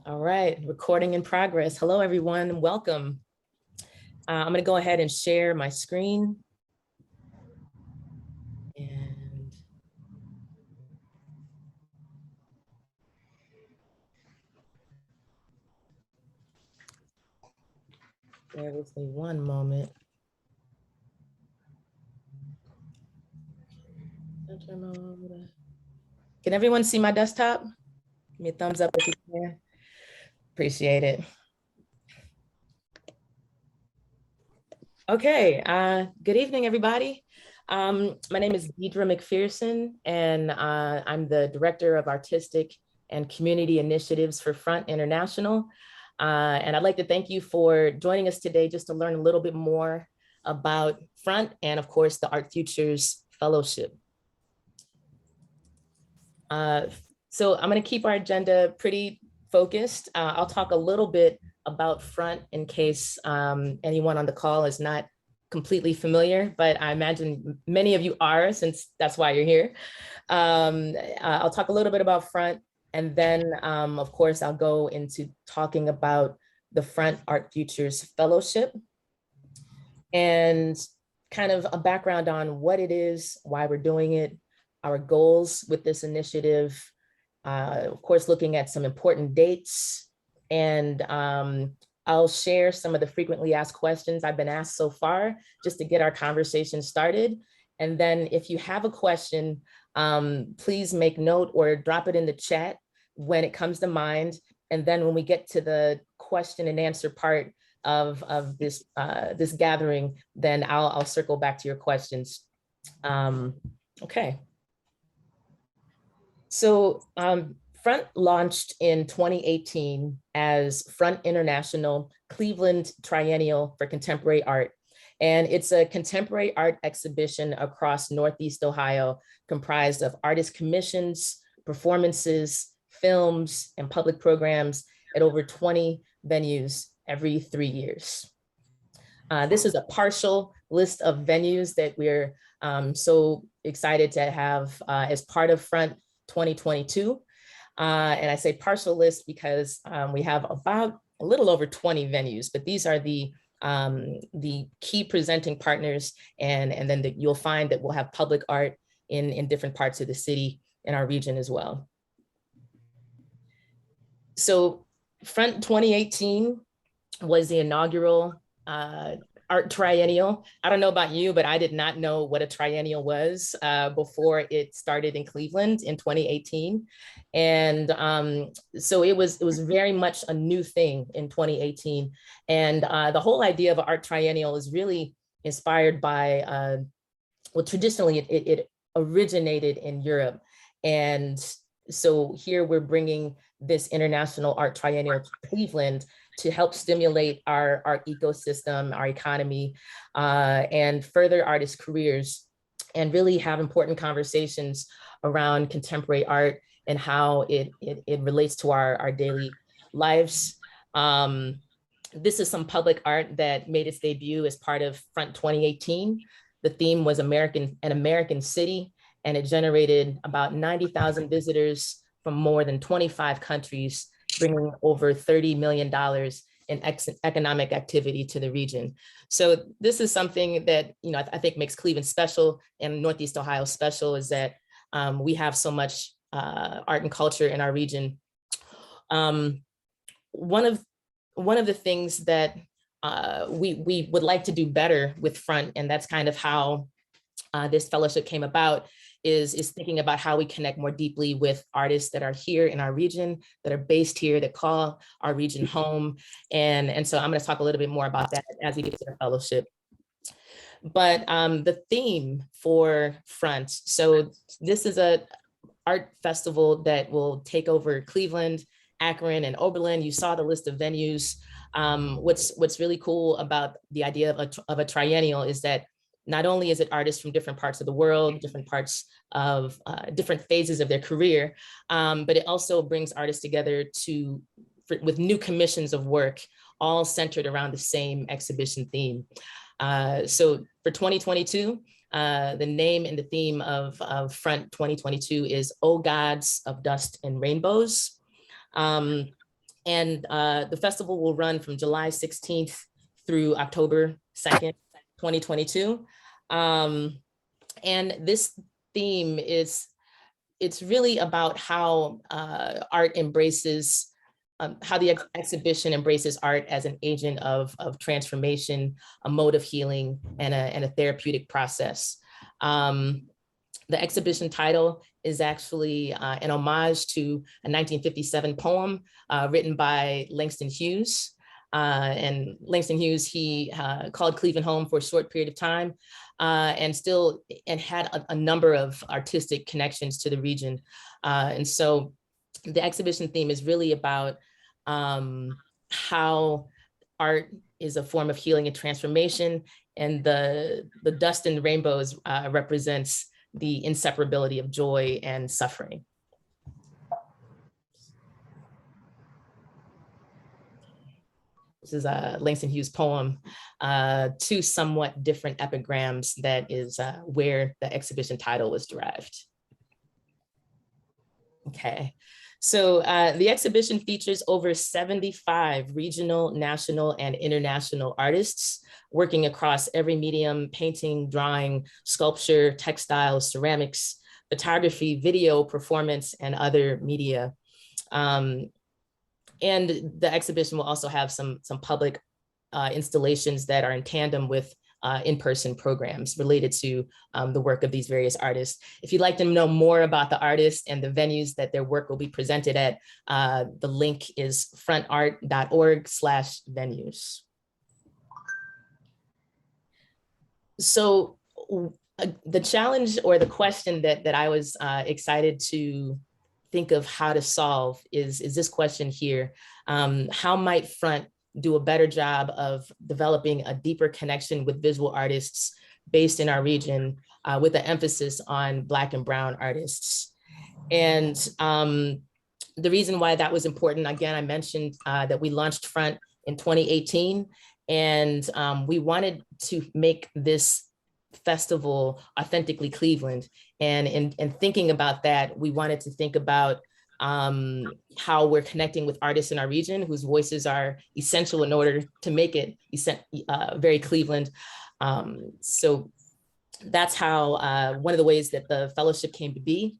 All right, recording in progress. Hello, everyone. Welcome. I'm going to go ahead and share my screen. And bear with me one moment. Can everyone see my desktop? Give me a thumbs up if you can. Appreciate it. Okay, good evening, everybody. My name is Deidre McPherson, and I'm the Director of Artistic and Community Initiatives for Front International. And I'd like to thank you for joining us today just to learn a little bit more about Front and, of course, the Art Futures Fellowship. So I'm going to keep our agenda pretty focused. I'll talk a little bit about Front in case anyone on the call is not completely familiar, but I imagine many of you are, since that's why you're here. I'll talk a little bit about Front, and then of course I'll go into talking about the Front Art Futures Fellowship and kind of a background on what it is, why we're doing it, our goals with this initiative, of course, looking at some important dates, and I'll share some of the frequently asked questions I've been asked so far, just to get our conversation started. And then if you have a question, please make note or drop it in the chat when it comes to mind. And then when we get to the question and answer part of this gathering, then I'll circle back to your questions. Okay. So Front launched in 2018 as Front International Cleveland Triennial for Contemporary Art. And it's a contemporary art exhibition across Northeast Ohio, comprised of artist commissions, performances, films, and public programs at over 20 venues every 3 years. This is a partial list of venues that we're so excited to have as part of Front 2022. And I say partial list because we have about a little over 20 venues, but these are the key presenting partners. And then you'll find that we'll have public art in different parts of the city in our region as well. So Front 2018 was the inaugural art triennial. I don't know about you, but I did not know what a triennial was before it started in Cleveland in 2018. And so it was very much a new thing in 2018. And the whole idea of an art triennial is really inspired by, well, traditionally it originated in Europe. And so here we're bringing this international art triennial to Cleveland to help stimulate our ecosystem, our economy, and further artists' careers, and really have important conversations around contemporary art and how it relates to our daily lives. This is some public art that made its debut as part of Front 2018. The theme was an American city, and it generated about 90,000 visitors from more than 25 countries, bringing over $30 million in economic activity to the region. So this is something that, you know, I think makes Cleveland special and Northeast Ohio special, is that we have so much art and culture in our region. One of the things that we would like to do better with Front, and that's kind of how this fellowship came about, is thinking about how we connect more deeply with artists that are here in our region, that are based here, that call our region home. And so I'm going to talk a little bit more about that as we get to the fellowship. But the theme for Front, so this is a art festival that will take over Cleveland, Akron, and Oberlin. You saw the list of venues. What's really cool about the idea of a triennial is that not only is it artists from different parts of the world, different parts of different phases of their career, but it also brings artists together with new commissions of work, all centered around the same exhibition theme. So for 2022, the name and the theme of Front 2022 is "Oh Gods of Dust and Rainbows." And the festival will run from July 16th through October 2nd, 2022. And this theme it's really about how art embraces, how the exhibition embraces art as an agent of transformation, a mode of healing, and a therapeutic process. The exhibition title is actually an homage to a 1957 poem written by Langston Hughes. And Langston Hughes, he called Cleveland home for a short period of time, and had a number of artistic connections to the region. And so the exhibition theme is really about how art is a form of healing and transformation, and the dust and rainbows represents the inseparability of joy and suffering. This is a Langston Hughes poem, two somewhat different epigrams. That is where the exhibition title was derived. Okay, so the exhibition features over 75 regional, national, and international artists working across every medium: painting, drawing, sculpture, textiles, ceramics, photography, video, performance, and other media. And the exhibition will also have some public installations that are in tandem with in-person programs related to the work of these various artists. If you'd like to know more about the artists and the venues that their work will be presented at, the link is frontart.org/venues. So the challenge, or the question that I was excited to think of how to solve is this question here: how might Front do a better job of developing a deeper connection with visual artists based in our region, with an emphasis on Black and Brown artists? And the reason why that was important, again, I mentioned that we launched Front in 2018, and we wanted to make this festival authentically Cleveland. And in thinking about that, we wanted to think about how we're connecting with artists in our region whose voices are essential in order to make it very Cleveland. So that's how one of the ways that the fellowship came to be.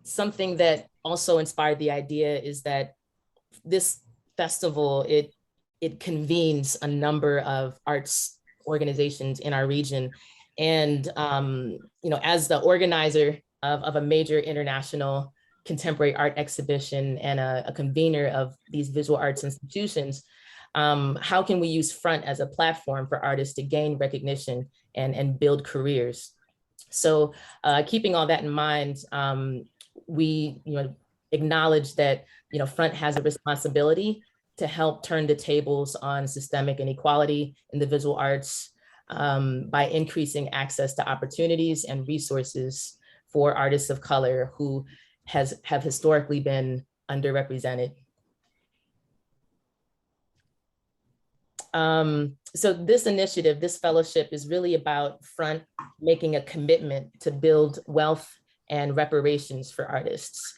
Something that also inspired the idea is that this festival, it convenes a number of arts organizations in our region. And as the organizer of a major international contemporary art exhibition and a convener of these visual arts institutions, how can we use Front as a platform for artists to gain recognition and build careers? So keeping all that in mind, we acknowledge that Front has a responsibility to help turn the tables on systemic inequality in the visual arts by increasing access to opportunities and resources for artists of color who have historically been underrepresented. So this initiative, this fellowship, is really about Front making a commitment to build wealth and reparations for artists.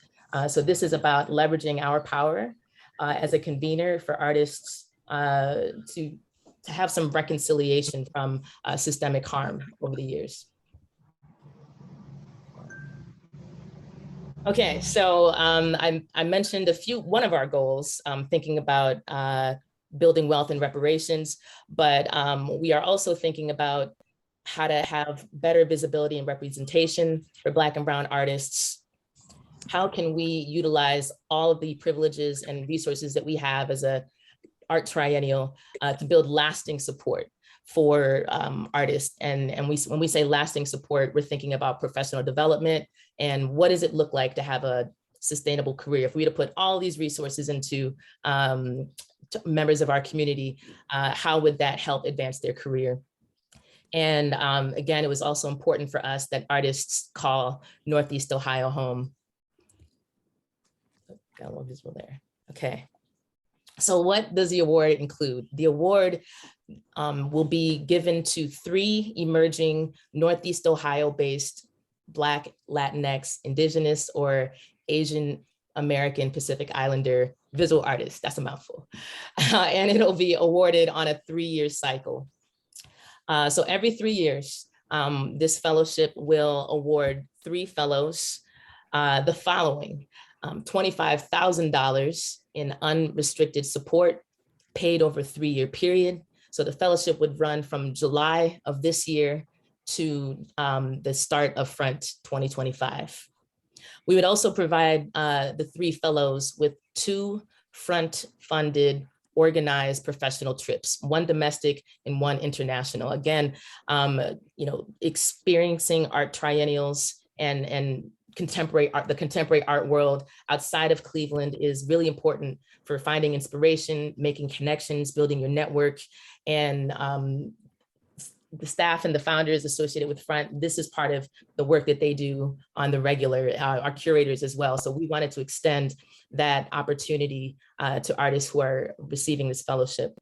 So this is about leveraging our power as a convener for artists to have some reconciliation from systemic harm over the years. Okay, so I mentioned one of our goals, thinking about building wealth and reparations, but we are also thinking about how to have better visibility and representation for Black and Brown artists. How can we utilize all of the privileges and resources that we have as a art triennial to build lasting support for artists? And when we say lasting support, we're thinking about professional development and what does it look like to have a sustainable career. If we were to put all these resources into members of our community, how would that help advance their career? And again, it was also important for us that artists call Northeast Ohio home. Got a little visible there. Okay. So what does the award include? The award will be given to 3 emerging Northeast Ohio-based Black, Latinx, Indigenous, or Asian American Pacific Islander visual artist. That's a mouthful. And it'll be awarded on a 3-year cycle. So every 3 years, this fellowship will award 3 fellows the following: $25,000 in unrestricted support paid over a 3-year period. So the fellowship would run from July of this year to the start of Front 2025. We would also provide the 3 fellows with 2 Front-funded organized professional trips, 1 domestic and 1 international. Again, experiencing art triennials and contemporary art, the contemporary art world outside of Cleveland is really important for finding inspiration, making connections, building your network. And the staff and the founders associated with Front, this is part of the work that they do on the regular, our curators as well. So we wanted to extend that opportunity to artists who are receiving this fellowship.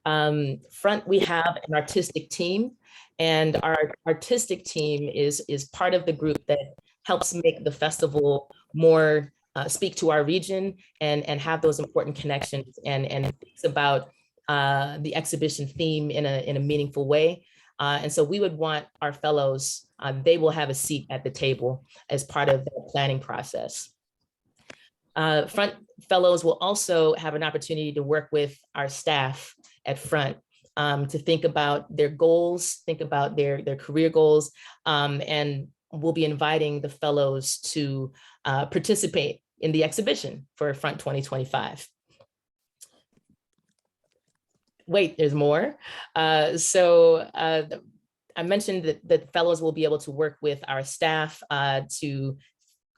Front, we have an artistic team, and our artistic team is part of the group that helps make the festival more speak to our region and have those important connections and thinks about the exhibition theme in a meaningful way. And so we would want our fellows, they will have a seat at the table as part of the planning process. Front fellows will also have an opportunity to work with our staff at Front to think about their goals, think about their career goals, and we'll be inviting the fellows to participate in the exhibition for Front 2025. Wait, there's more. I mentioned that fellows will be able to work with our staff to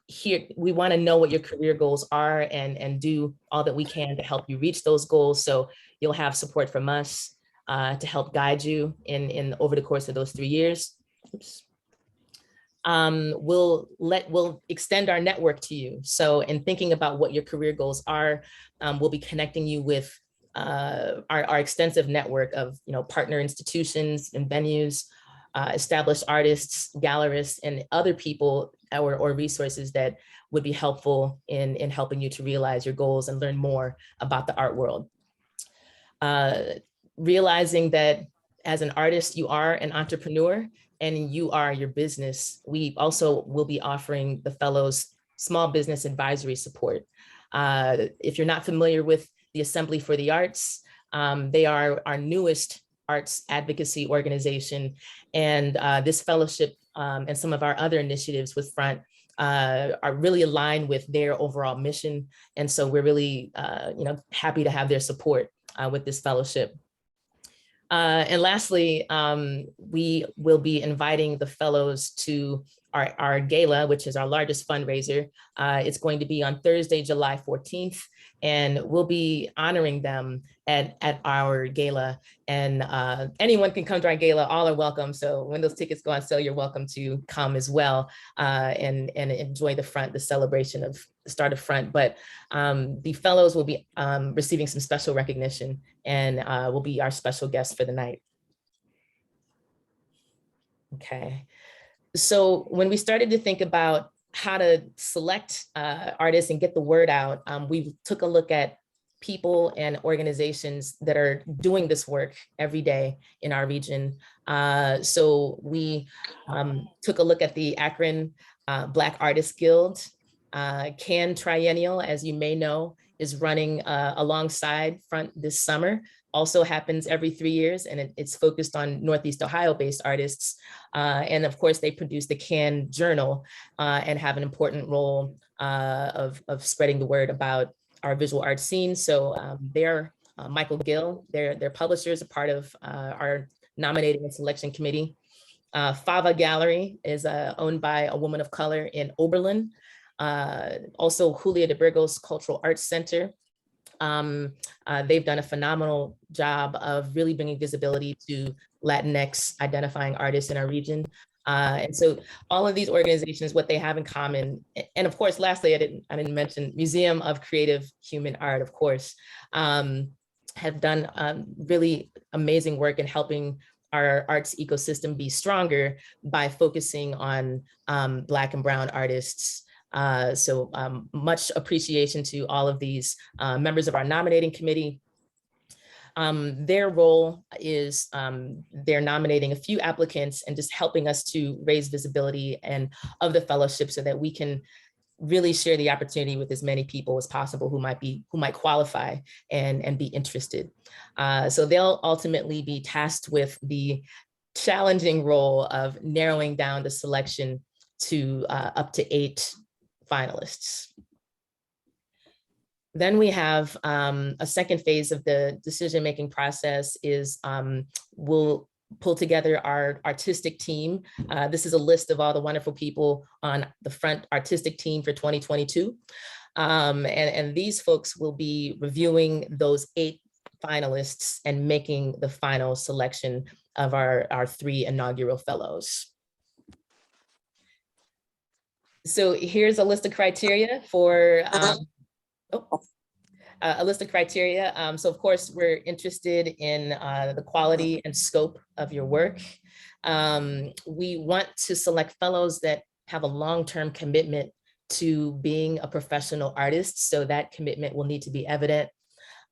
hear, we want to know what your career goals are and do all that we can to help you reach those goals. So you'll have support from us to help guide you in over the course of those 3 years. Oops. We'll extend our network to you. So in thinking about what your career goals are, we'll be connecting you with our extensive network of partner institutions and venues, established artists, gallerists, and other people or resources that would be helpful in helping you to realize your goals and learn more about the art world. Realizing that as an artist, you are an entrepreneur and you are your business. We also will be offering the fellows small business advisory support. If you're not familiar with the Assembly for the Arts, they are our newest arts advocacy organization. And this fellowship and some of our other initiatives with Front are really aligned with their overall mission. And so we're really happy to have their support with this fellowship. And lastly, we will be inviting the fellows to our gala, which is our largest fundraiser. It's going to be on Thursday, July 14th. And we'll be honoring them at our gala. And anyone can come to our gala, all are welcome. So when those tickets go on sale, you're welcome to come as well and enjoy the celebration of the start of Front. But the fellows will be receiving some special recognition and will be our special guests for the night. Okay. So when we started to think about how to select artists and get the word out, we took a look at people and organizations that are doing this work every day in our region. So we took a look at the Akron Black Artists Guild. Can Triennial, as you may know, is running alongside Front this summer. Also happens every 3 years, and it's focused on Northeast Ohio-based artists. And of course, they produce the Can Journal and have an important role of spreading the word about our visual art scene. So they're Michael Gill, their publishers, are part of our nominating and selection committee. Fava Gallery is owned by a woman of color in Oberlin. Also Julia de Burgos Cultural Arts Center. They've done a phenomenal job of really bringing visibility to Latinx identifying artists in our region. And so all of these organizations, what they have in common, and of course, lastly, I didn't mention Museum of Creative Human Art, of course, have done really amazing work in helping our arts ecosystem be stronger by focusing on Black and Brown artists So much appreciation to all of these members of our nominating committee. Their role is they're nominating a few applicants and just helping us to raise visibility and of the fellowship so that we can really share the opportunity with as many people as possible who might qualify and be interested. So they'll ultimately be tasked with the challenging role of narrowing down the selection to up to 8 finalists. Then we have a second phase of the decision-making process is we'll pull together our artistic team. This is a list of all the wonderful people on the front artistic team for 2022. And these folks will be reviewing those 8 finalists and making the final selection of our 3 inaugural fellows. So here's a list of criteria for a list of criteria. So of course, we're interested in the quality and scope of your work. We want to select fellows that have a long-term commitment to being a professional artist. So that commitment will need to be evident.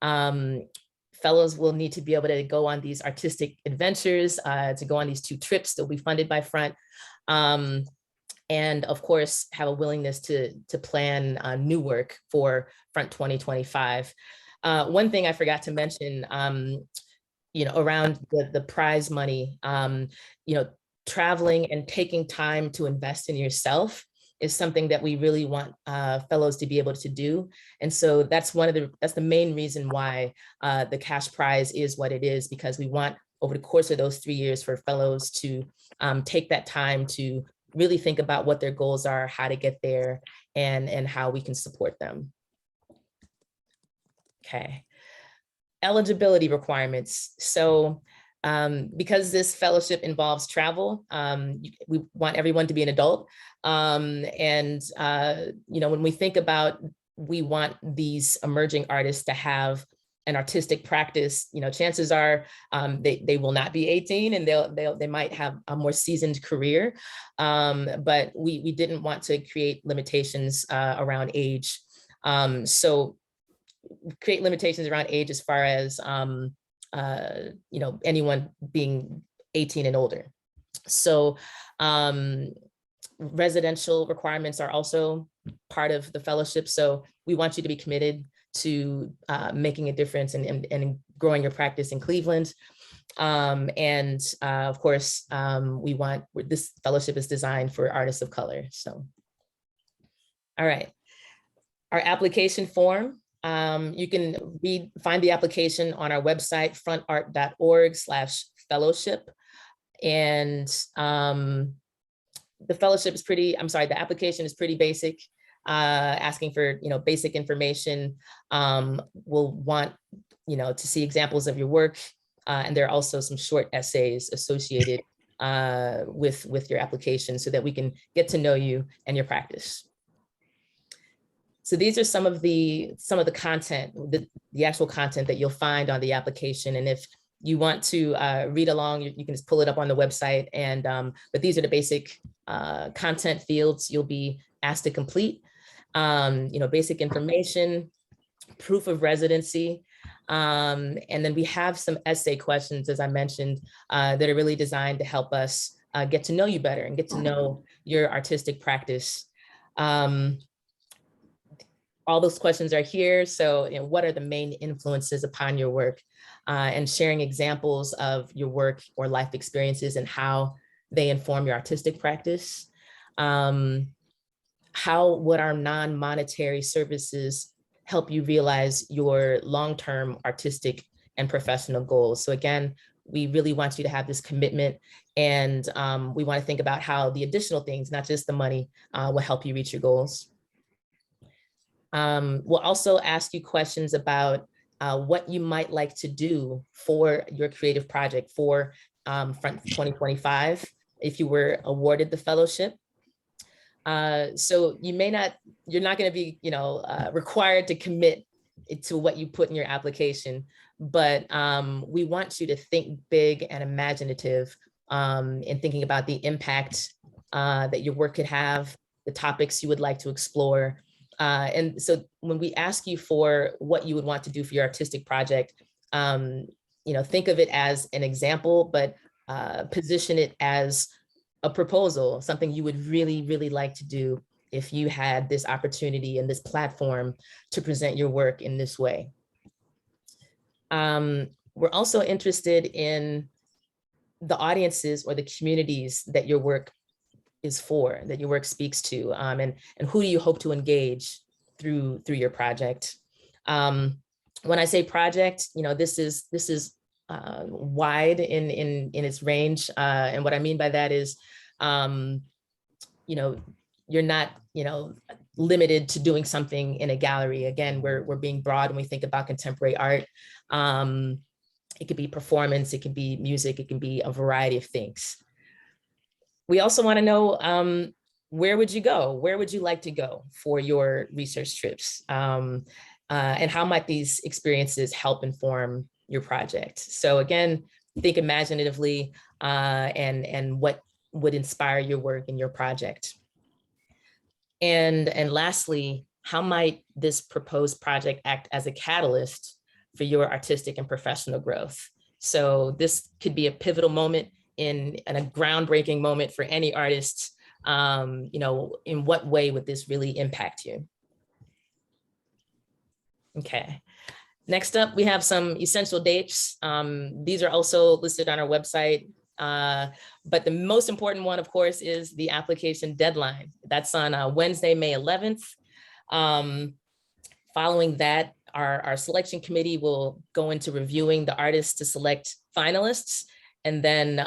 Fellows will need to be able to go on these artistic adventures, to go on these 2 trips that will be funded by Front. And of course, have a willingness to plan new work for Front 2025. One thing I forgot to mention, around the prize money, traveling and taking time to invest in yourself is something that we really want fellows to be able to do. And so that's the main reason why the cash prize is what it is, because we want over the course of those 3 years for fellows to take that time to really think about what their goals are, how to get there, and how we can support them. Okay. Eligibility requirements. So because this fellowship involves travel, we want everyone to be an adult. When we think about, we want these emerging artists to have an artistic practice, chances are they will not be 18 and they might have a more seasoned career. But we didn't want to create limitations around age. So create limitations around age as far as anyone being 18 and older. So residential requirements are also part of the fellowship. So we want you to be committed to making a difference and growing your practice in Cleveland. Of course, this fellowship is designed for artists of color. So, all right. Our application form, you can find the application on our website, frontart.org/fellowship. And the application is pretty basic. Asking for basic information. We'll want to see examples of your work, and there are also some short essays associated with your application so that we can get to know you and your practice. So these are some of the content, the actual content that you'll find on the application. And if you want to read along, you can just pull it up on the website. And but these are the basic content fields you'll be asked to complete. Basic information, proof of residency. And then we have some essay questions, as I mentioned, that are really designed to help us get to know you better and get to know your artistic practice. All those questions are here. So, what are the main influences upon your work, and sharing examples of your work or life experiences and how they inform your artistic practice. How would our non-monetary services help you realize your long-term artistic and professional goals? So again, we really want you to have this commitment, and we want to think about how the additional things, not just the money, will help you reach your goals. We'll also ask you questions about what you might like to do for your creative project for Front 2025 if you were awarded the fellowship. So you're not going to be, required to commit to what you put in your application, but we want you to think big and imaginative in thinking about the impact that your work could have the topics you would like to explore. And so when we ask you for what you would want to do for your artistic project, think of it as an example, but position it as a proposal, something you would really, really like to do if you had this opportunity and this platform to present your work in this way. We're also interested in the audiences or the communities that your work is for, that your work speaks to, and who do you hope to engage through your project. When I say project, this is wide in its range, and what I mean by that is, you're not limited to doing something in a gallery. Again, we're being broad when we think about contemporary art. It could be performance, it can be music, it can be a variety of things. We also want to know, where would you go? Where would you like to go for your research trips? And how might these experiences help inform your project? So again, think imaginatively, and what would inspire your work and your project. And lastly, how might this proposed project act as a catalyst for your artistic and professional growth? So this could be a pivotal moment in a groundbreaking moment for any artists. In what way would this really impact you? Okay. Next up, we have some essential dates. These are also listed on our website. But the most important one, of course, is the application deadline. That's on Wednesday, May 11th. Following that, our selection committee will go into reviewing the artists to select finalists. And then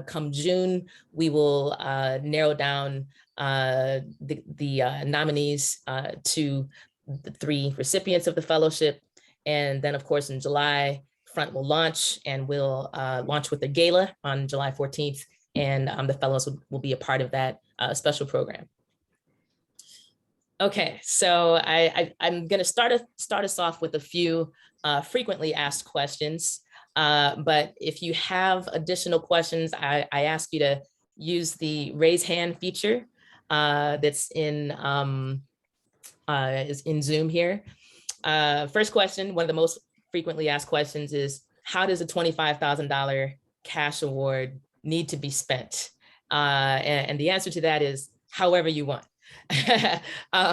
come June, we will narrow down the nominees to the 3 recipients of the fellowship. And then, of course, in July, Front will launch, and we'll launch with the gala on July 14th. And the fellows will be a part of that special program. Okay, so I'm going to start us off with a few frequently asked questions. But if you have additional questions, I ask you to use the raise hand feature that's in Zoom here. First question, one of the most frequently asked questions is, how does a $25,000 cash award need to be spent? And the answer to that is however you want.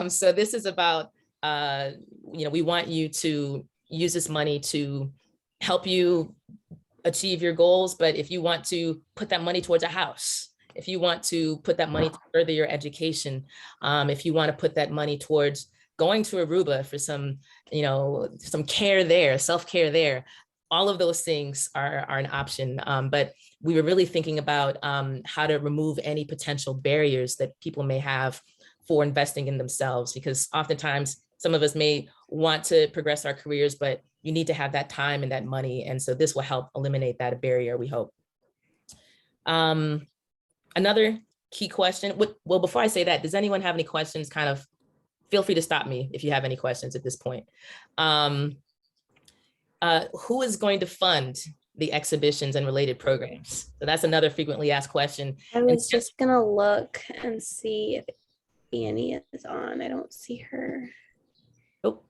So this is about, we want you to use this money to help you achieve your goals. But if you want to put that money towards a house, if you want to put that money to further your education, if you want to put that money towards going to Aruba for some care there, self-care there, all of those things are an option. But we were really thinking about how to remove any potential barriers that people may have for investing in themselves, because oftentimes some of us may want to progress our careers, but you need to have that time and that money. And so this will help eliminate that barrier, we hope. Another key question, well, before I say that, does anyone have any questions? Kind of feel free to stop me if you have any questions at this point. Who is going to fund the exhibitions and related programs? So that's another frequently asked question. I was just gonna look and see if Annie is on. I don't see her. Oh,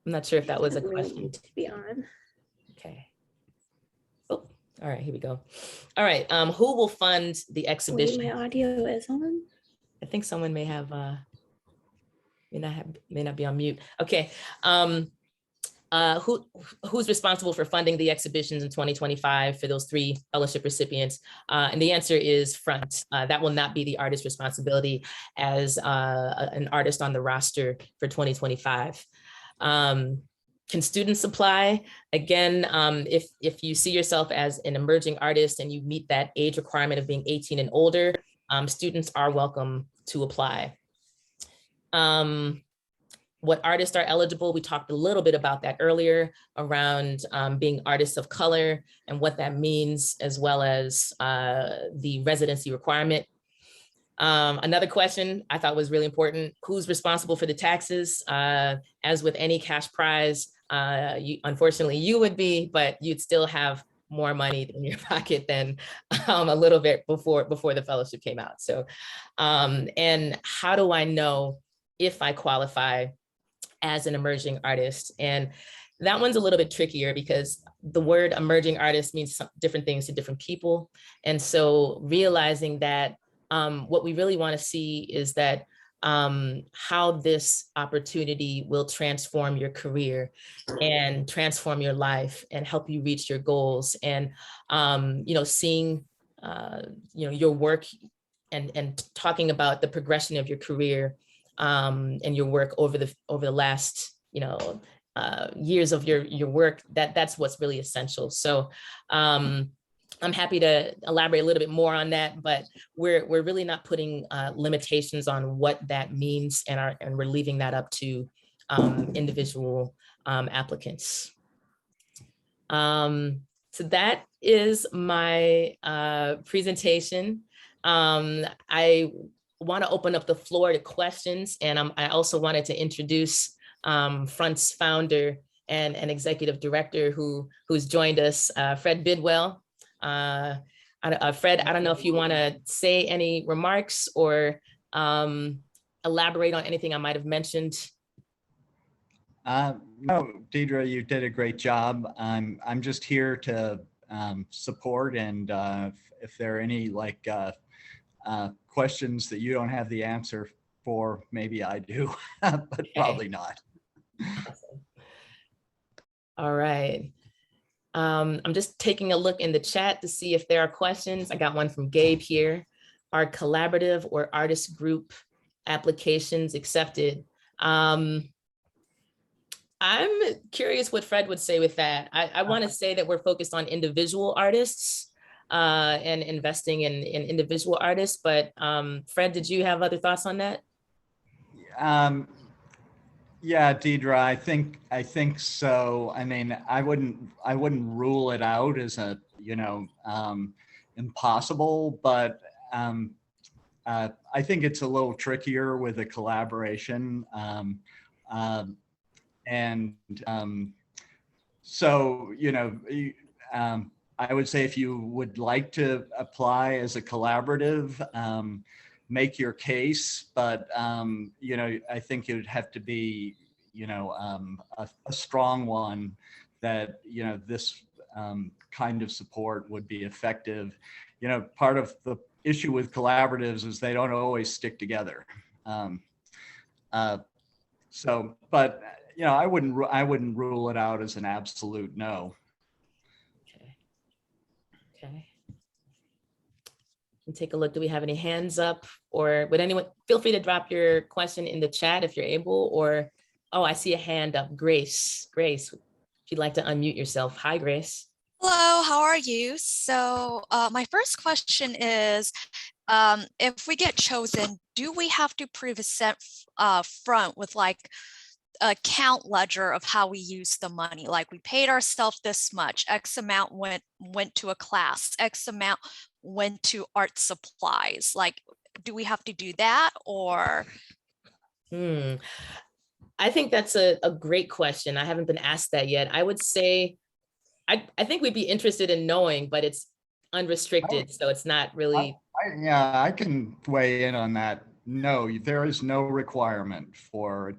I'm not sure if that was a question. To be on. Okay. Oh, all right, here we go. All right, who will fund the exhibition? Wait, my audio is on. I think someone may have, may not be on mute. Okay. Who's responsible for funding the exhibitions in 2025 for those 3 fellowship recipients? And the answer is Front. That will not be the artist's responsibility as an artist on the roster for 2025. Can students apply? Again, if you see yourself as an emerging artist and you meet that age requirement of being 18 and older, students are welcome to apply. What artists are eligible, we talked a little bit about that earlier around being artists of color and what that means, as well as the residency requirement. Another question I thought was really important: who's responsible for the taxes? As with any cash prize, unfortunately you would be, but you'd still have more money in your pocket than a little bit before the fellowship came out. So, and how do I know if I qualify as an emerging artist? And that one's a little bit trickier because the word emerging artist means different things to different people. And so realizing that what we really want to see is that how this opportunity will transform your career and transform your life and help you reach your goals. And, seeing, your work and talking about the progression of your career and your work over the last, years of your work, that's what's really essential. So I'm happy to elaborate a little bit more on that, but we're really not putting limitations on what that means, and we're leaving that up to individual applicants. So that is my presentation. I want to open up the floor to questions, and I also wanted to introduce Front's founder and executive director who's joined us, Fred Bidwell. Fred, I don't know if you want to say any remarks or elaborate on anything I might have mentioned. No, Deidre, you did a great job. I'm just here to support, and if there are any questions that you don't have the answer for, maybe I do, but okay. Probably not. Awesome. All right. I'm just taking a look in the chat to see if there are questions. I got one from Gabe here. Are collaborative or artist group applications accepted? I'm curious what Fred would say with that. I want to say that we're focused on individual artists and investing in individual artists, but Fred, did you have other thoughts on that? Yeah, Deidre, I think so. I mean, I wouldn't rule it out as a impossible, but I think it's a little trickier with a collaboration. So I would say if you would like to apply as a collaborative, make your case, but I think it would have to be a strong one that this kind of support would be effective. Part of the issue with collaboratives is they don't always stick together. So, but I wouldn't rule it out as an absolute no. Okay. And take a look. Do we have any hands up, or would anyone feel free to drop your question in the chat if you're able, or, oh, I see a hand up. Grace, if you'd like to unmute yourself. Hi, Grace. Hello, how are you? So my first question is, if we get chosen, do we have to present front with like a count ledger of how we use the money? Like we paid ourselves this much, X amount went to a class, X amount went to art supplies. Like, do we have to do that, or? I think that's a great question. I haven't been asked that yet. I would say, I think we'd be interested in knowing, but it's unrestricted, so it's not really. Yeah, I can weigh in on that. No, there is no requirement for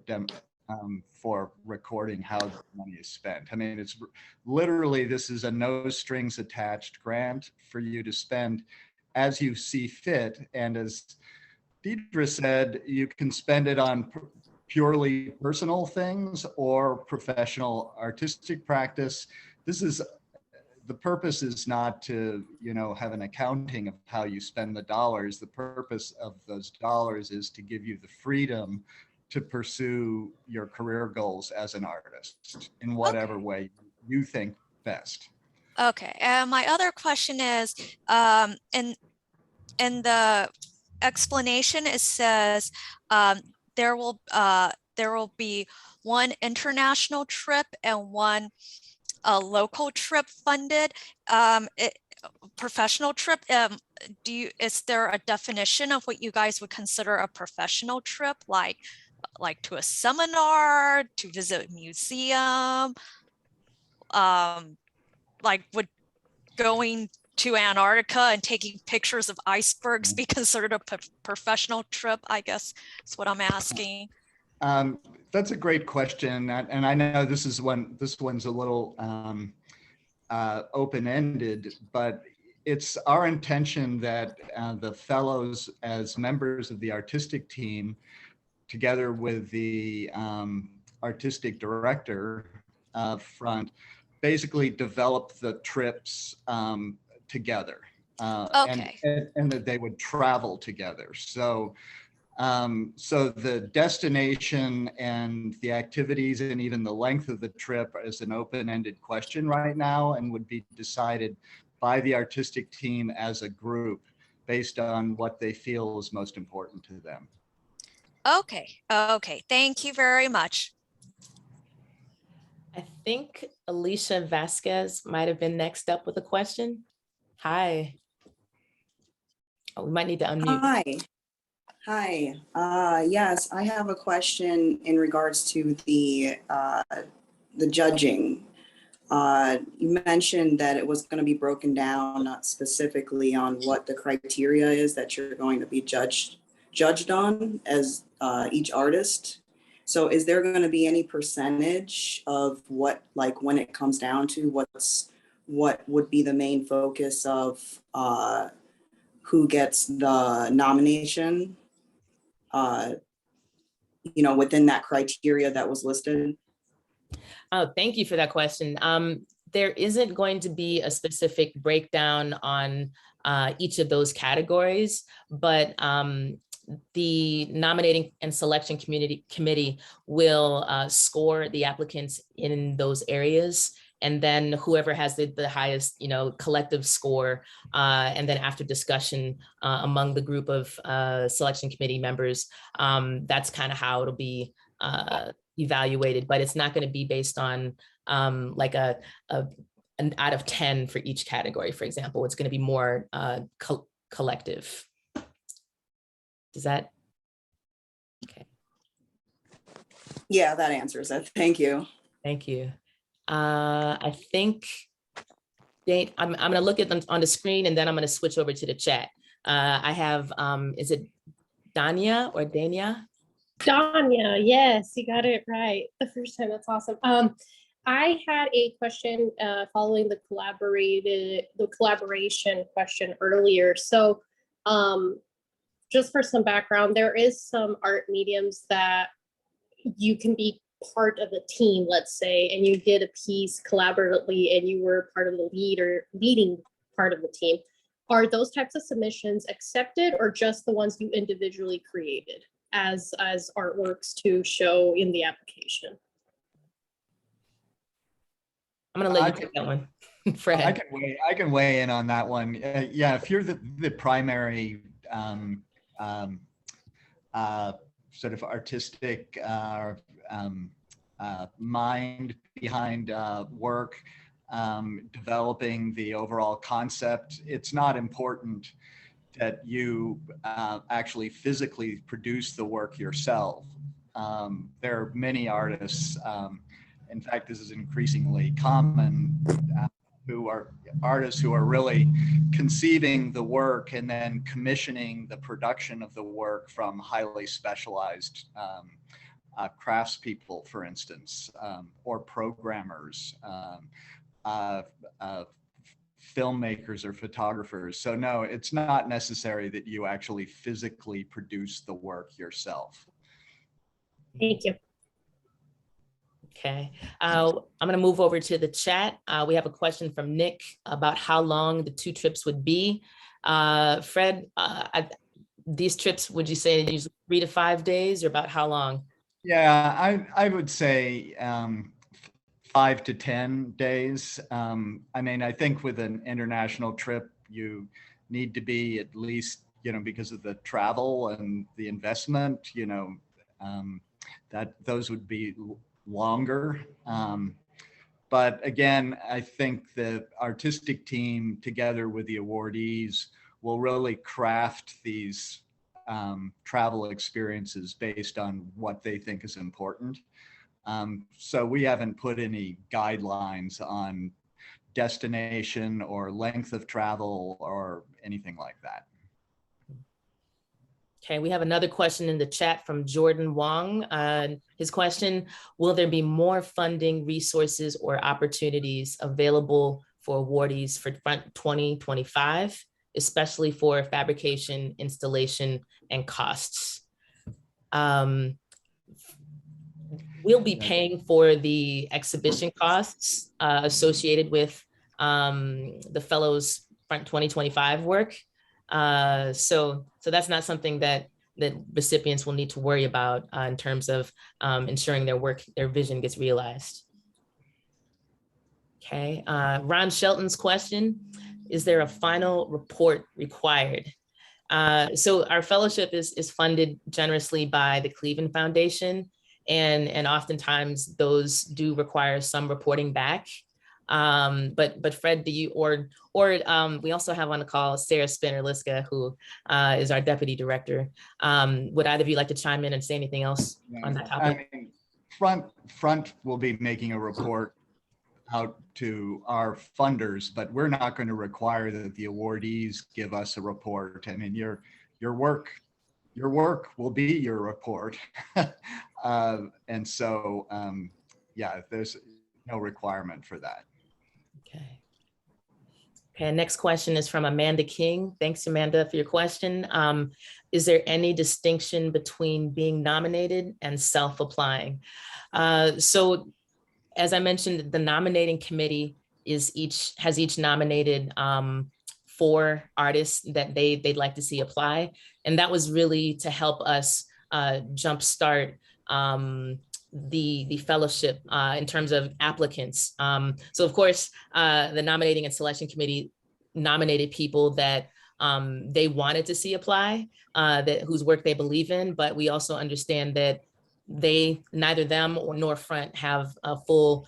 recording how the money is spent. I mean, it's literally, this is a no strings attached grant for you to spend as you see fit. And as Deidre said, you can spend it on purely personal things or professional artistic practice. The purpose is not to, have an accounting of how you spend the dollars. The purpose of those dollars is to give you the freedom to pursue your career goals as an artist in whatever way you think best. Okay, and my other question is, in the explanation, it says there will be one international trip and one local trip funded. Professional trip, is there a definition of what you guys would consider a professional trip, like to a seminar, to visit a museum? going to Antarctica and taking pictures of icebergs be considered a professional trip? I guess is what I'm asking. That's a great question, and I know this one's a little open-ended, but it's our intention that the fellows, as members of the artistic team, together with the artistic director front, basically develop the trips together, Okay. and that they would travel together. So the destination and the activities and even the length of the trip is an open-ended question right now, and would be decided by the artistic team as a group based on what they feel is most important to them. Okay. Okay. Thank you very much. I think Alicia Vasquez might have been next up with a question. Hi. Oh, we might need to unmute. Hi. Hi. Yes, I have a question in regards to the judging. You mentioned that it was going to be broken down, not specifically on what the criteria is that you're going to be judged on as each artist. So is there going to be any percentage of what, like when it comes down to what would be the main focus of who gets the nomination, within that criteria that was listed? Oh, thank you for that question. There isn't going to be a specific breakdown on each of those categories, but the nominating and selection committee will score the applicants in those areas. And then whoever has the highest, collective score, and then after discussion among the group of selection committee members, that's kind of how it'll be evaluated. But it's not going to be based on like an out of 10 for each category, for example. It's going to be more collective. Does that? Okay. Yeah, that answers it. Thank you. Thank you. I think I'm going to look at them on the screen, and then I'm going to switch over to the chat. I have, is it Dania or Dania? Danya, yes, you got it right the first time. That's awesome. I had a question following the collaboration question earlier. So just for some background, there is some art mediums that you can be part of a team, let's say, and you did a piece collaboratively and you were part of the leading part of the team. Are those types of submissions accepted, or just the ones you individually created as artworks to show in the application? I'm gonna let you take that one, Fred. I can weigh in on that one. Yeah, if you're the primary sort of artistic mind behind work, developing the overall concept, it's not important that you actually physically produce the work yourself. There are many artists, in fact, this is increasingly common, who are artists who are really conceiving the work and then commissioning the production of the work from highly specialized craftspeople, for instance, or programmers, filmmakers or photographers. So no, it's not necessary that you actually physically produce the work yourself. Thank you. Okay, I'm going to move over to the chat. We have a question from Nick about how long the 2 trips would be. Fred, these trips, would you say usually 3 to 5 days, or about how long? Yeah, I would say 5 to 10 days. I mean, I think with an international trip, you need to be at least, because of the travel and the investment, that those would be longer. But again, I think the artistic team together with the awardees will really craft these travel experiences based on what they think is important. So we haven't put any guidelines on destination or length of travel or anything like that. Okay, we have another question in the chat from Jordan Wong. His question, will there be more funding, resources, or opportunities available for awardees for Front 2025, especially for fabrication, installation, and costs? We'll be paying for the exhibition costs associated with the Fellows Front 2025 work. So that's not something that recipients will need to worry about in terms of ensuring their vision gets realized. Okay, Ron Shelton's question, is there a final report required? So our fellowship is funded generously by the Cleveland Foundation, and oftentimes those do require some reporting back. But Fred, do you, or we also have on the call Sarah Spinner-Liska, who is our deputy director. Would either of you like to chime in and say anything else on that topic? I mean, Front will be making a report out to our funders, but we're not going to require that the awardees give us a report. I mean, your work will be your report. And so, yeah, there's no requirement for that. Okay. Okay, next question is from Amanda King. Thanks, Amanda, for your question. Is there any distinction between being nominated and self-applying? So as I mentioned, the nominating committee has each nominated 4 artists that they'd like to see apply. And that was really to help us jumpstart the fellowship in terms of applicants. So of course, the nominating and selection committee nominated people that they wanted to see apply, whose work they believe in, but we also understand that neither them nor Front have a full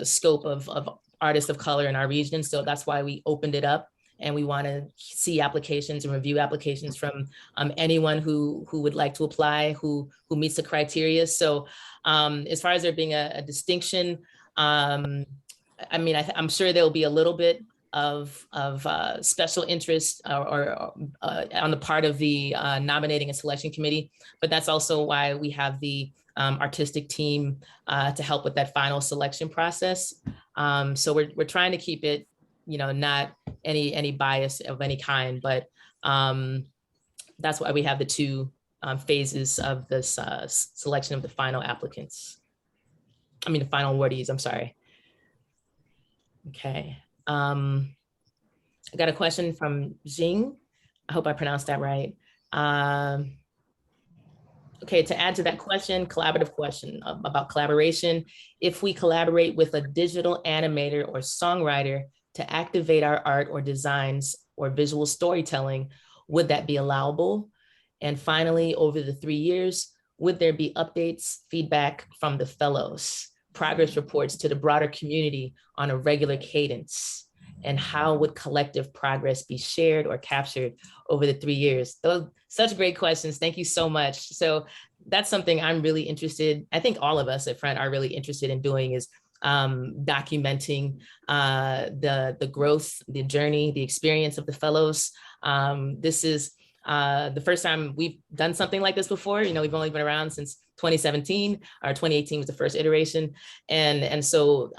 scope of artists of color in our region. So that's why we opened it up, and we want to see applications and review applications from anyone who would like to apply, who meets the criteria. So as far as there being a distinction, I mean, I'm sure there will be a little bit of special interest or on the part of the nominating and selection committee, but that's also why we have the artistic team to help with that final selection process. So we're trying to keep it, not any bias of any kind, but that's why we have the 2 phases of this selection of the final applicants. I mean, the final awardees, I'm sorry. Okay. I got a question from Jing. I hope I pronounced that right. Okay, to add to that question, collaborative question about collaboration. If we collaborate with a digital animator or songwriter to activate our art or designs or visual storytelling, would that be allowable? And finally, over the 3 years, would there be updates, feedback from the fellows, progress reports to the broader community on a regular cadence? And how would collective progress be shared or captured over the 3 years? Those such great questions. Thank you so much. So that's something I'm really interested. I think all of us at Front are really interested in doing, is documenting the growth, the journey, the experience of the fellows. This is the first time we've done something like this before. We've only been around since 2017, or 2018 was the first iteration. And so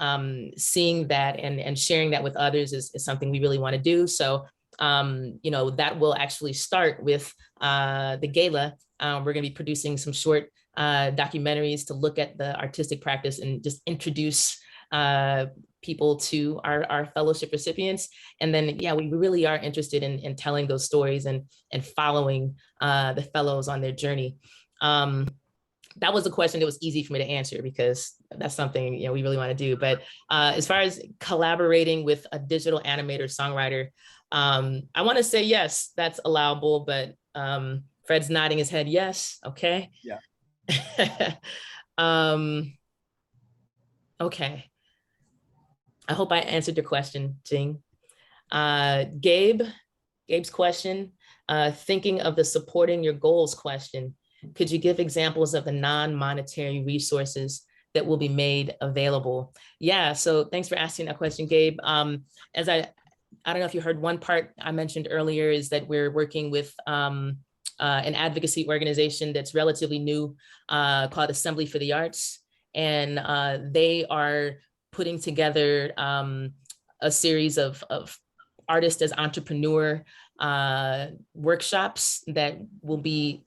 seeing that and sharing that with others is something we really want to do. So, that will actually start with the gala. We're going to be producing some short documentaries to look at the artistic practice and just introduce people to our fellowship recipients. And then, yeah, we really are interested in telling those stories and following the fellows on their journey. That was a question that was easy for me to answer, because that's something we really want to do. But as far as collaborating with a digital animator songwriter, I want to say yes, that's allowable. But Fred's nodding his head yes. Okay. Yeah. Okay. I hope I answered your question, Jing. Gabe's question, thinking of the supporting your goals question. Could you give examples of the non-monetary resources that will be made available. Yeah, so thanks for asking that question, Gabe. As I don't know if you heard, one part I mentioned earlier is that we're working with an advocacy organization that's relatively new called Assembly for the Arts. And they are putting together a series of artist as entrepreneur workshops that will be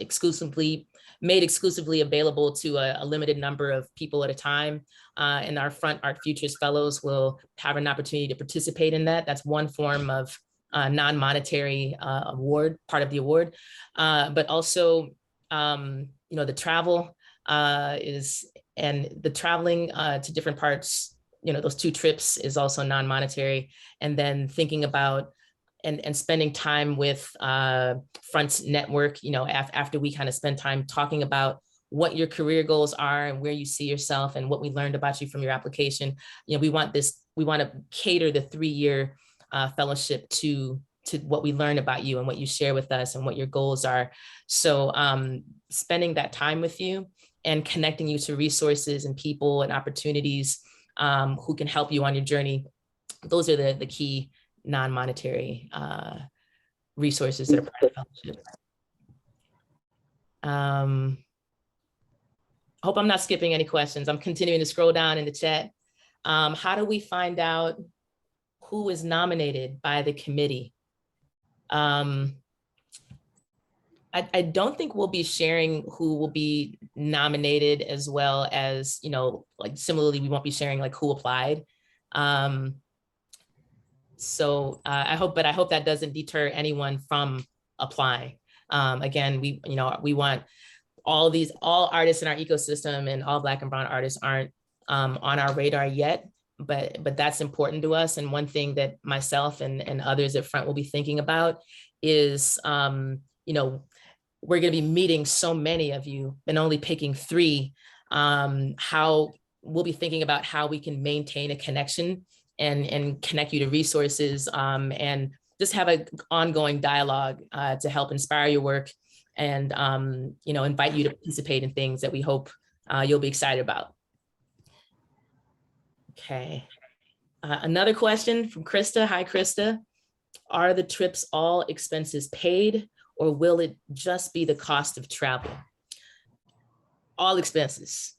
made exclusively available to a limited number of people at a time. And our Front Art Futures Fellows will have an opportunity to participate in that. That's one form of non-monetary award, part of the award. But also, the travel and the traveling to different parts, those 2 trips is also non-monetary. And then thinking about and spending time with Front's network, after we kind of spend time talking about what your career goals are and where you see yourself and what we learned about you from your application. We want to cater the 3-year fellowship to what we learn about you and what you share with us and what your goals are. So spending that time with you and connecting you to resources and people and opportunities who can help you on your journey. Those are the key non-monetary resources that are part of the fellowship. I hope I'm not skipping any questions. I'm continuing to scroll down in the chat. How do we find out who is nominated by the committee? I don't think we'll be sharing who will be nominated, as well as, like similarly, we won't be sharing like who applied. So I hope that doesn't deter anyone from applying. Again, we want all artists in our ecosystem, and all Black and Brown artists aren't on our radar yet, but that's important to us. And one thing that myself and others at Front will be thinking about is, we're going to be meeting so many of you and only picking 3. How we'll be thinking about how we can maintain a connection and connect you to resources, and just have an ongoing dialogue to help inspire your work and invite you to participate in things that we hope you'll be excited about. Okay. Another question from Krista. Hi, Krista. Are the trips all expenses paid, or will it just be the cost of travel? All expenses.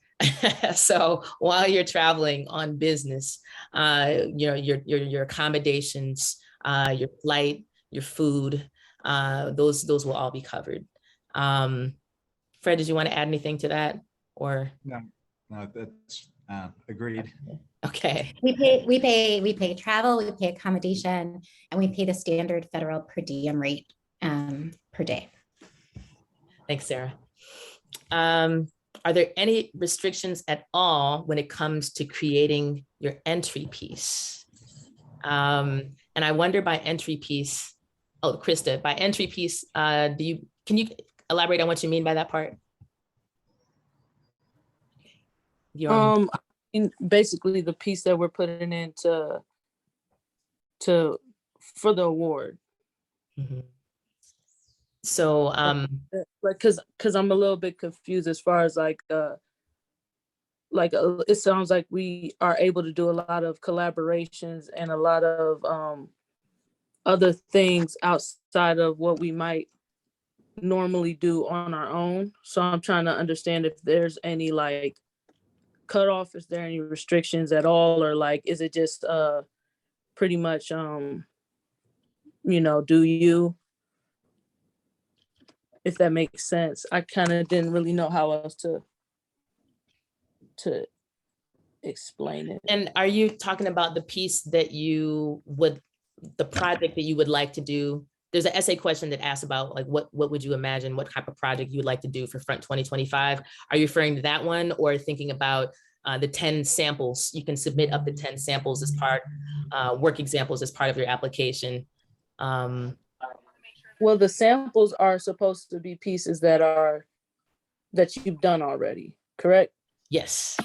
So while you're traveling on business, your accommodations, your flight, your food, those will all be covered. Fred, did you want to add anything to that, or? No, that's agreed. Okay. We pay travel, we pay accommodation, and we pay the standard federal per diem rate per day. Thanks, Sarah. Are there any restrictions at all when it comes to creating your entry piece? And I wonder, by entry piece, Krista, by entry piece, can you elaborate on what you mean by that part? Basically the piece that we're putting in for the award. Mm-hmm. So because I'm a little bit confused as far as it sounds like we are able to do a lot of collaborations and a lot of other things outside of what we might normally do on our own. So I'm trying to understand if there's any cutoff, is there any restrictions at all, or is it just pretty much do you, if that makes sense. I kind of didn't really know how else to explain it. And are you talking about the piece that the project that you would like to do? There's an essay question that asks about what would you imagine, what type of project you would like to do for Front 2025? Are you referring to that one, or thinking about the 10 samples? You can submit up to 10 samples as work examples as part of your application. Well, the samples are supposed to be pieces that you've done already, correct? Yes.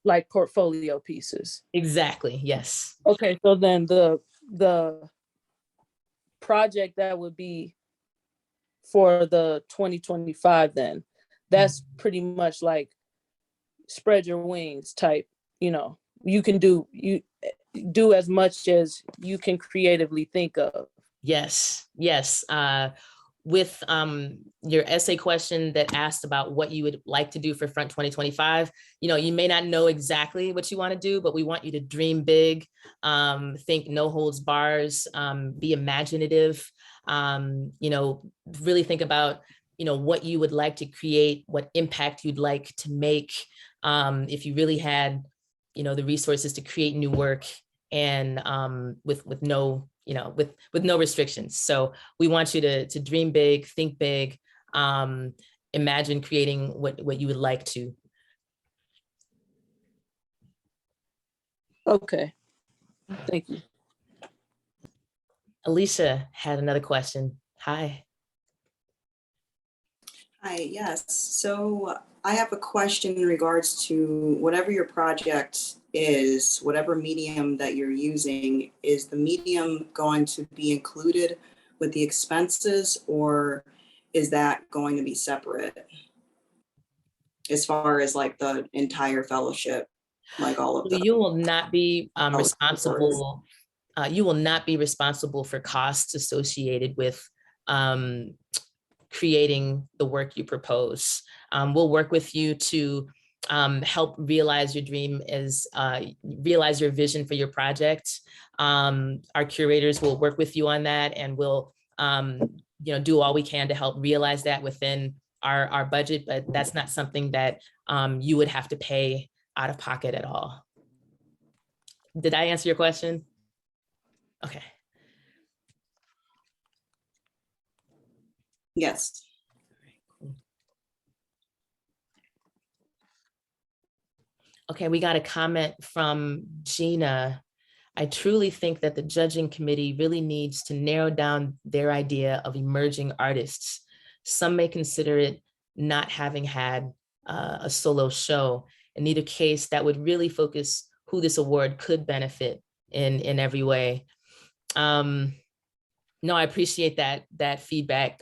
Like portfolio pieces. Exactly, yes. Okay, so then the project that would be for the 2025 then, that's pretty much spread your wings type, you know, you can do as much as you can creatively think of. Yes, yes. With your essay question that asked about what you would like to do for Front 2025, you know, you may not know exactly what you want to do, but we want you to dream big, think no holds bars, be imaginative, you know, really think about, you know, what you would like to create, what impact you'd like to make, if you really had, you know, the resources to create new work, and with no, you know, with no restrictions. So we want you to dream big, think big, imagine creating what you would like to. Okay, thank you. Alicia had another question. Hi. Hi, yes. So I have a question in regards to whatever your project is, whatever medium that you're using, is the medium going to be included with the expenses, or is that going to be separate? As far as like the entire fellowship, like all of the. You will not be Oh, responsible. You will not be responsible for costs associated with creating the work you propose. We'll work with you to help realize your dream, realize your vision for your project. Our curators will work with you on that, and we'll you know, do all we can to help realize that within our budget, but that's not something that you would have to pay out of pocket at all. Did I answer your question? Okay. Yes. Okay, we got a comment from Gina. I truly think that the judging committee really needs to narrow down their idea of emerging artists. Some may consider it not having had a solo show. In either case, that would really focus who this award could benefit in every way. No, I appreciate that feedback,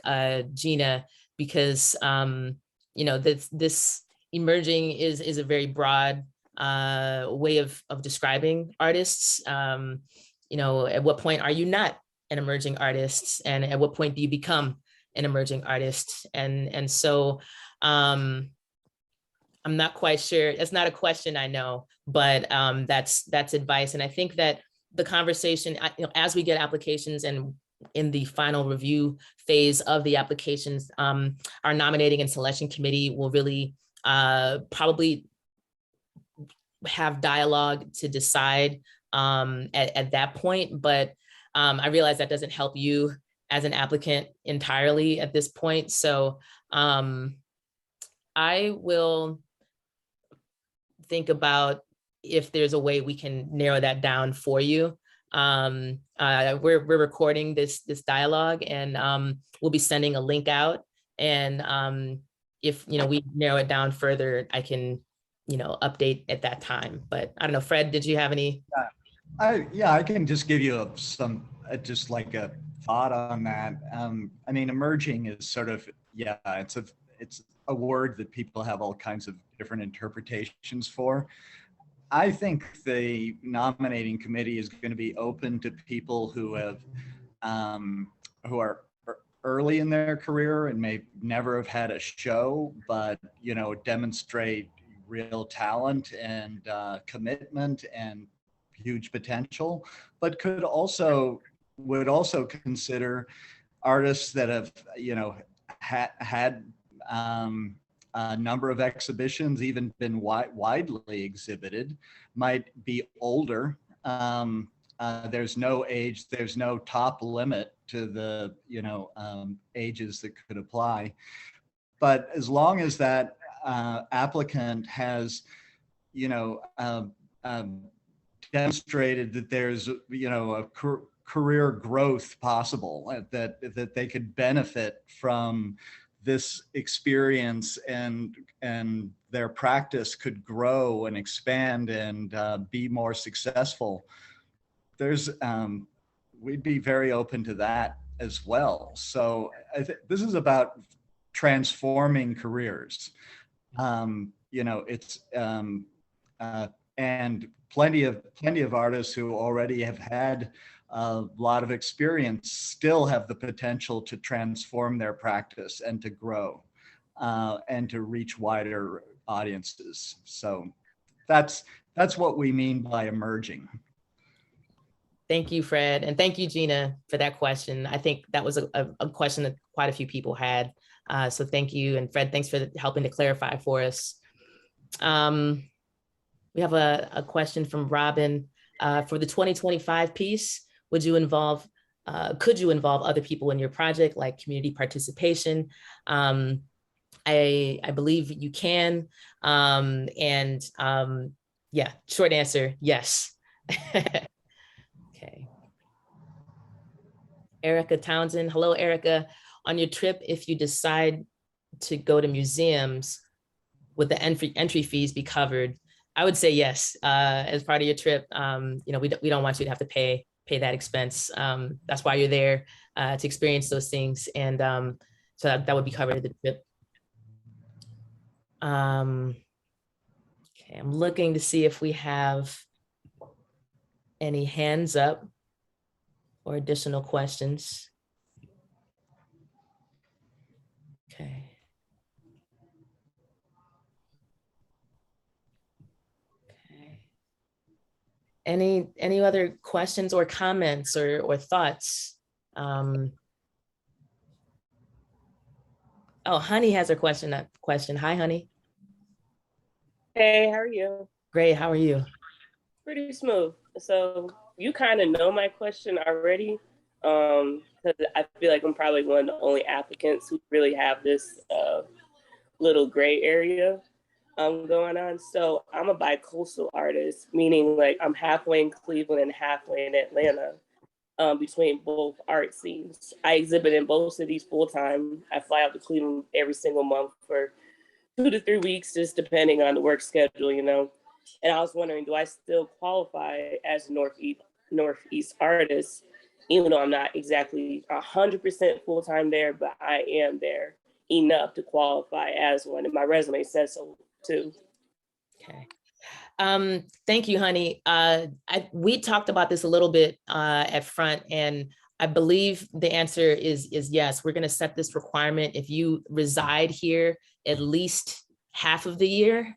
Gina, because you know, this emerging is a very broad way of describing artists. You know, at what point are you not an emerging artist, and at what point do you become an emerging artist? And so I'm not quite sure. It's not a question, I know, but that's advice. And I think that the conversation, you know, as we get applications and in the final review phase of the applications, our nominating and selection committee will really probably have dialogue to decide at that point. But I realize that doesn't help you as an applicant entirely at this point. So I will think about if there's a way we can narrow that down for you. We're recording this dialogue, and we'll be sending a link out. And if, you know, we narrow it down further, I can, you know, update at that time. But I don't know, Fred, did you have any? Yeah, I can just give you some just like a thought on that. I mean, emerging is sort of, yeah, it's a word that people have all kinds of different interpretations for. I think the nominating committee is going to be open to people who have who are early in their career and may never have had a show, but, you know, demonstrate real talent and commitment and huge potential, but would also consider artists that have, you know, had a number of exhibitions, even been widely exhibited, might be older. There's no age, there's no top limit to the, you know, ages that could apply. But as long as that applicant has, you know, demonstrated that there's, you know, a career growth possible, that they could benefit from this experience, and their practice could grow and expand and be more successful, there's we'd be very open to that as well. So this is about transforming careers. You you know, it's and plenty of artists who already have had a lot of experience still have the potential to transform their practice and to grow and to reach wider audiences. So that's what we mean by emerging. Thank you, Fred. And thank you, Gina, for that question. I think that was a question that quite a few people had. So thank you. And Fred, thanks for helping to clarify for us. We have a question from Robin. For the 2025 piece, could you involve other people in your project, like community participation? I believe you can. Yeah, short answer, yes. Okay. Erica Townsend. Hello, Erica. On your trip, if you decide to go to museums, would the entry fees be covered? I would say yes. As part of your trip, you know, we don't want you to have to pay that expense. That's why you're there, to experience those things. And so that would be covered in the trip. Okay, I'm looking to see if we have any hands up or additional questions. Okay. Okay. Any other questions or comments or thoughts? Oh, Honey has a question. Hi, Honey. Hey, how are you? Great. How are you? Pretty smooth. So you kind of know my question already, because I feel like I'm probably one of the only applicants who really have this little gray area going on. So I'm a bi-coastal artist, meaning like I'm halfway in Cleveland and halfway in Atlanta, between both art scenes. I exhibit in both cities full time. I fly out to Cleveland every single month for 2 to 3 weeks, just depending on the work schedule, you know. And I was wondering, do I still qualify as a Northeast artist, even though I'm not exactly 100% full-time there, but I am there enough to qualify as one. And my resume says so too. Okay. Thank you, Honey. We talked about this a little bit at front, and I believe the answer is yes. We're going to set this requirement if you reside here at least half of the year,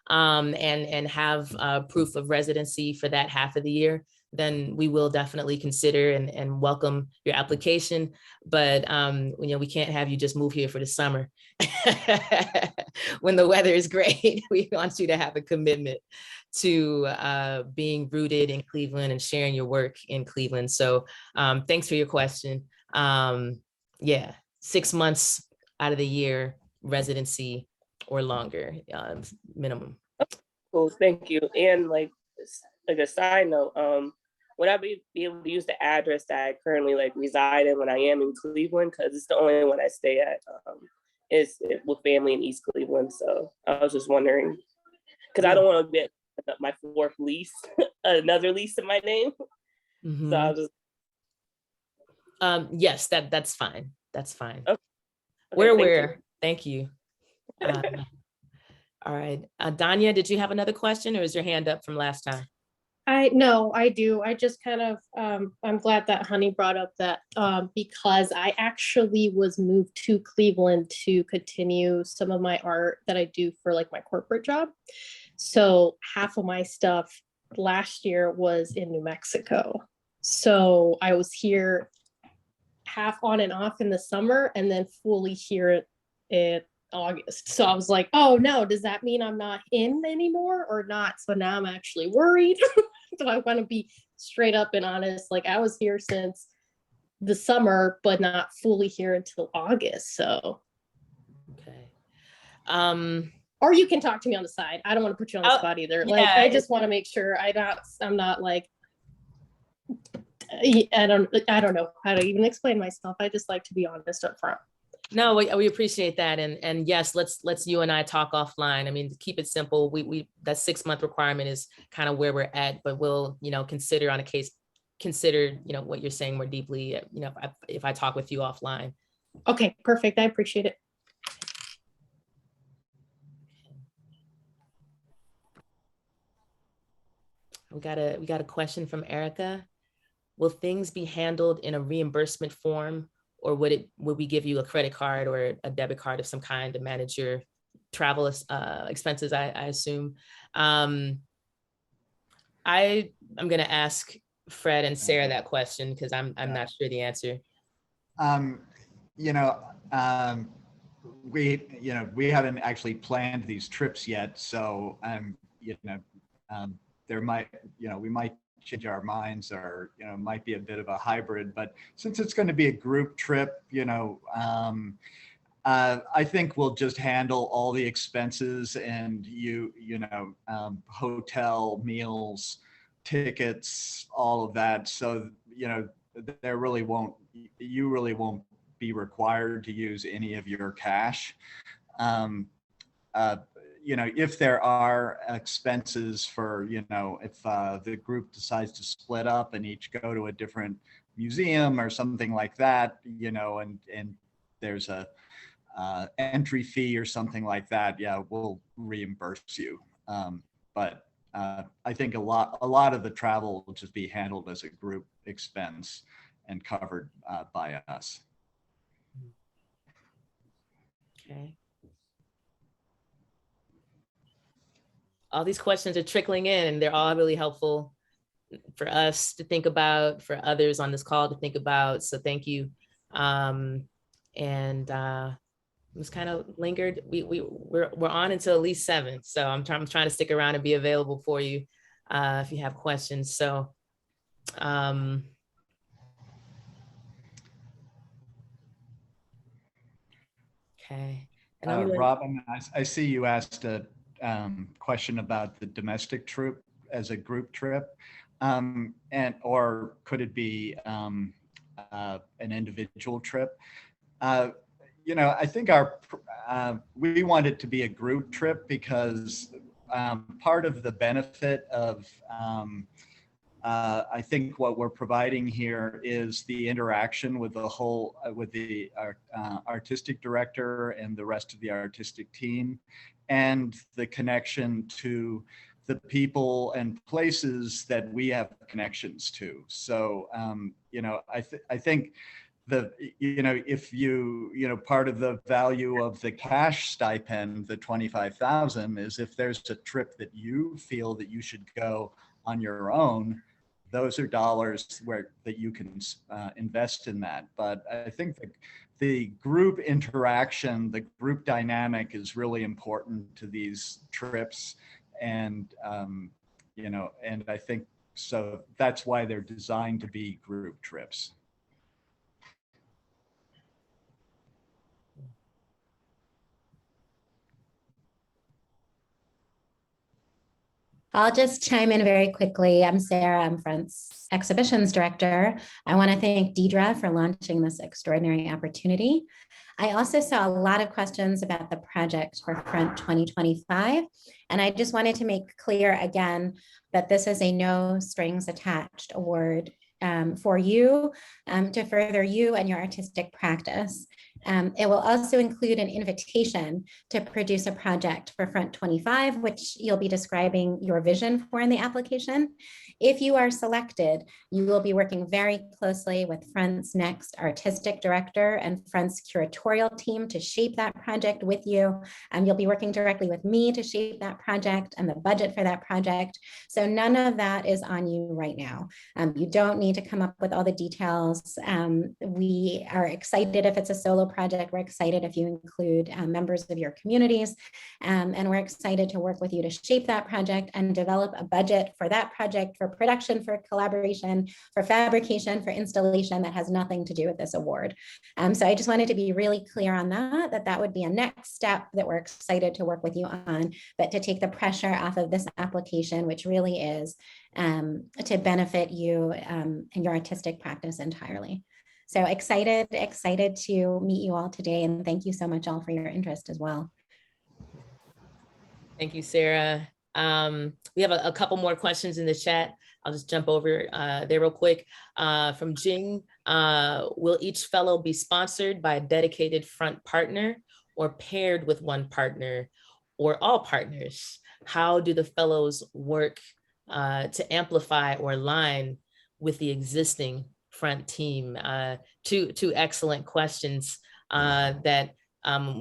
and have proof of residency for that half of the year, then we will definitely consider and welcome your application. But you know, we can't have you just move here for the summer when the weather is great. We want you to have a commitment to being rooted in Cleveland and sharing your work in Cleveland. So thanks for your question. Yeah, 6 months out of the year residency or longer, minimum. Cool, thank you. And like a side note, would I be able to use the address that I currently like reside in when I am in Cleveland? Because it's the only one I stay at, is with family in East Cleveland. So I was just wondering, because I don't want to get my fourth lease, another lease in my name. Mm-hmm. So I was just yes, that's fine. That's fine. Okay. We're aware. Thank you. All right. Danya, did you have another question, or is your hand up from last time? No, I do. I just kind of, I'm glad that Honey brought up that, because I actually was moved to Cleveland to continue some of my art that I do for like my corporate job. So half of my stuff last year was in New Mexico. So I was here half on and off in the summer and then fully here in August. So I was like, oh no, does that mean I'm not in anymore or not? So now I'm actually worried. So I want to be straight up and honest. Like I was here since the summer, but not fully here until August. So. Okay. Or you can talk to me on the side. I don't want to put you on the spot either. Like, I just want to make sure I'm not like, I don't know how to even explain myself. I just like to be honest up front. No, we appreciate that. And yes, let's you and I talk offline. I mean, to keep it simple, that 6 month requirement is kind of where we're at, but we'll, you know, consider what you're saying more deeply, you know, if I talk with you offline. Okay, perfect. I appreciate it. We got a question from Erica. Will things be handled in a reimbursement form, or would we give you a credit card or a debit card of some kind to manage your travel expenses, I assume? I'm going to ask Fred and Sarah that question because I'm not sure the answer. You know, we haven't actually planned these trips yet, so you know, there might, we might change our minds, or might be a bit of a hybrid. But since it's going to be a group trip, I think we'll just handle all the expenses, and hotel, meals, tickets, all of that. So you really won't be required to use any of your cash. If there are expenses for, if the group decides to split up and each go to a different museum or something like that, and there's a entry fee or something like that, yeah, we'll reimburse you. But I think a lot of the travel will just be handled as a group expense and covered by us. Okay. All these questions are trickling in, and they're all really helpful for us to think about, for others on this call to think about. So thank you. Just kind of lingered. We're on until at least 7. So I'm trying to stick around and be available for you if you have questions. So okay. And Robin, I see you asked a question about the domestic trip as a group trip, or could it be an individual trip? I think we want it to be a group trip because part of the benefit of I think what we're providing here is the interaction with the artistic director and the rest of the artistic team, and the connection to the people and places that we have connections to. So, I think if part of the value of the cash stipend, the $25,000, is if there's a trip that you feel that you should go on your own, those are dollars that you can invest in that. But I think the group interaction, the group dynamic is really important to these trips. And, and I think so that's why they're designed to be group trips. I'll just chime in very quickly. I'm Sarah, I'm Front's exhibitions director. I want to thank Deidre for launching this extraordinary opportunity. I also saw a lot of questions about the project for Front 2025. And I just wanted to make clear again that this is a no strings attached award for you to further you and your artistic practice. It will also include an invitation to produce a project for Front 25, which you'll be describing your vision for in the application. If you are selected, you will be working very closely with Front's next artistic director and Front's curatorial team to shape that project with you. You'll be working directly with me to shape that project and the budget for that project. So none of that is on you right now. You don't need to come up with all the details. We are excited if it's a solo project. We're excited if you include members of your communities, and we're excited to work with you to shape that project and develop a budget for that project, for production, for collaboration, for fabrication, for installation that has nothing to do with this award. So I just wanted to be really clear on that would be a next step that we're excited to work with you on, but to take the pressure off of this application, which really is to benefit you and your artistic practice entirely. So excited to meet you all today, and thank you so much all for your interest as well. Thank you, Sarah. We have a couple more questions in the chat. I'll just jump over there real quick. From Jing, will each fellow be sponsored by a dedicated Front partner or paired with one partner or all partners? How do the fellows work to amplify or align with the existing front team? Two excellent questions that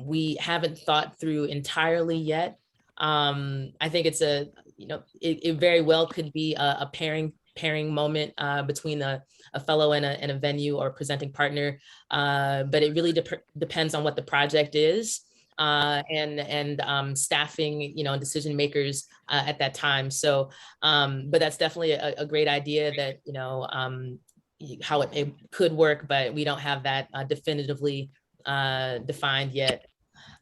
we haven't thought through entirely yet. I think it's it very well could be a pairing moment between a fellow and a venue or presenting partner, but it really depends on what the project is and staffing, and decision makers at that time. So, but that's definitely a great idea that, how it could work, but we don't have that definitively defined yet.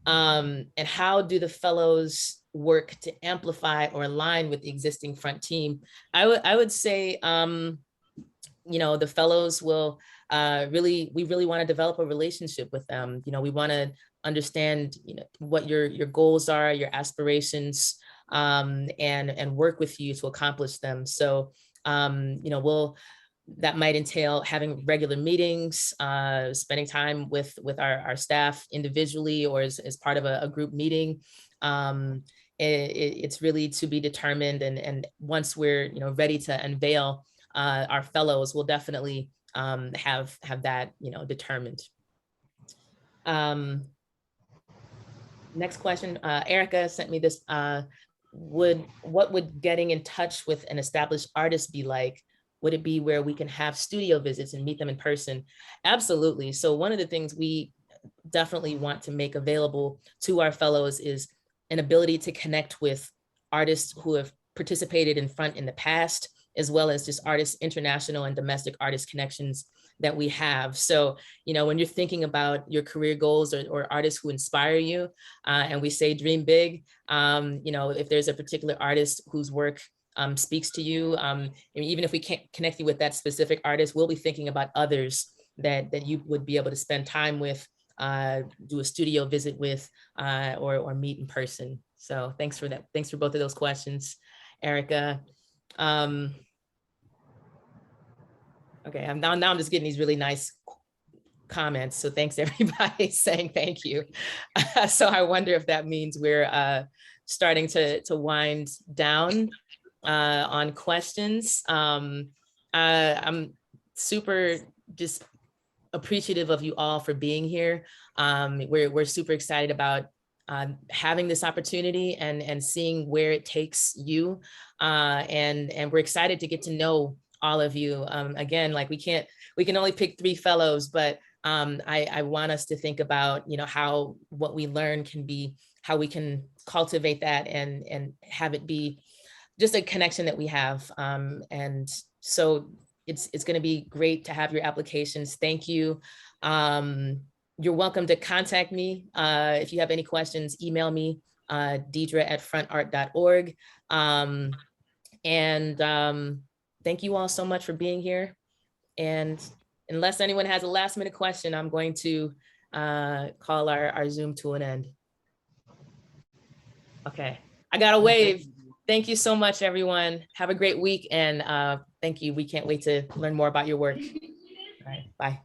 And how do the fellows work to amplify or align with the existing front team? I would say, the fellows will we really want to develop a relationship with them. We want to understand, what your goals are, your aspirations, and work with you to accomplish them. So, that might entail having regular meetings, spending time with our staff individually or as part of a group meeting. It's really to be determined. And once we're ready to unveil our fellows, we'll definitely have that determined. Next question, Erica sent me this. What would getting in touch with an established artist be like? Would it be where we can have studio visits and meet them in person? Absolutely. So one of the things we definitely want to make available to our fellows is an ability to connect with artists who have participated in front in the past, as well as just artists, international and domestic artist connections that we have. So, when you're thinking about your career goals or artists who inspire you, and we say dream big, if there's a particular artist whose work speaks to you, and even if we can't connect you with that specific artist, we'll be thinking about others that you would be able to spend time with, do a studio visit with, or meet in person. So thanks for that. Thanks for both of those questions, Erica. Okay, now I'm just getting these really nice comments. So thanks everybody saying thank you. So I wonder if that means we're starting to wind down on questions. I'm super just appreciative of you all for being here. We're super excited about having this opportunity and seeing where it takes you. And we're excited to get to know all of you. Again, like we can only pick 3 fellows, but I want us to think about, how what we learn can be, how we can cultivate that and have it be just a connection that we have. And so it's going to be great to have your applications. Thank you. You're welcome to contact me. If you have any questions, email me, Deidre@frontart.org. Thank you all so much for being here. And unless anyone has a last minute question, I'm going to call our Zoom to an end. Okay, I got a wave. Thank you so much, everyone. Have a great week. And thank you. We can't wait to learn more about your work. All right, bye.